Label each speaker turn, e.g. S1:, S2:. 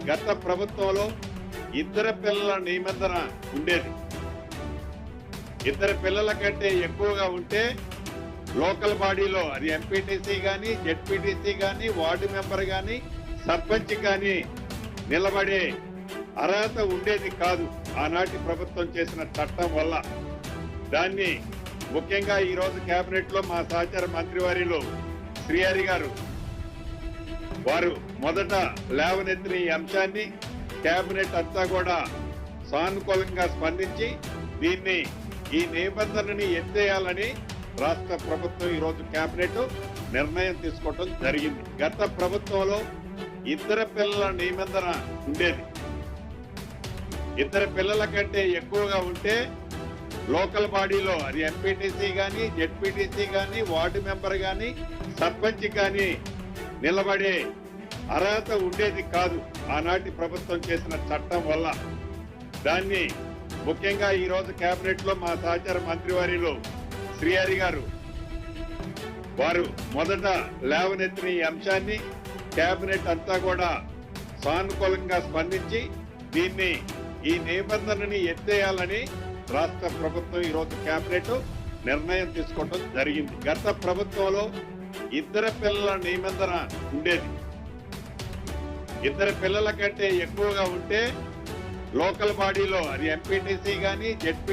S1: గత ప్రభుత్వంలో ఇద్దరు పిల్లల నిబంధన ఉండేది. ఇద్దరు పిల్లల కంటే ఎక్కువగా ఉంటే లోకల్ బాడీలో అది ఎంపీటీసీ కానీ, జెడ్పీటీసీ కానీ, వార్డు మెంబర్ కానీ, సర్పంచ్ కానీ నిలబడే అర్హత ఉండేది కాదు ఆనాటి ప్రభుత్వం చేసిన చట్టం వల్ల. దాన్ని ముఖ్యంగా ఈ రోజు కేబినెట్ లో మా సహచార మంత్రివర్యులు శ్రీహరి గారు వారు మొదట లేవనెత్తిన ఈ అంశాన్ని కేబినెట్ అంతా కూడా సానుకూలంగా స్పందించి దీన్ని ఈ నిబంధనని ఎత్తేయాలని రాష్ట్ర ప్రభుత్వం ఈ రోజు కేబినెట్ నిర్ణయం తీసుకోవడం జరిగింది. గత ప్రభుత్వంలో ఇద్దరు పిల్లల నిబంధన ఉండేది. ఇద్దరు పిల్లల కంటే ఎక్కువగా ఉంటే లోకల్ బాడీలో అది ఎంపీటీసీ కానీ, జెడ్పీటీసీ కానీ, వార్డు మెంబర్ కానీ, సర్పంచ్ కానీ నిలబడే అర్హత ఉండేది కాదు ఆనాటి ప్రభుత్వం చేసిన చట్టం వల్ల. దాన్ని ముఖ్యంగా ఈ రోజు కేబినెట్ లో మా సహచార మంత్రివర్యులు శ్రీహరి గారు వారు మొదట లేవనెత్తిన ఈ అంశాన్ని కేబినెట్ అంతా కూడా సానుకూలంగా స్పందించి దీన్ని ఈ నిబంధనని ఎత్తేయాలని రాష్ట్ర ప్రభుత్వం ఈ రోజు కేబినెట్ నిర్ణయం తీసుకోవడం జరిగింది. గత ప్రభుత్వంలో ఇద్దరు పిల్లల నిబంధన ఉండేది. ఇద్దరు పిల్లల కంటే ఎక్కువగా ఉంటే లోకల్ బాడీలో అది ఎంపీటీసీ కానీ, జెడ్పీ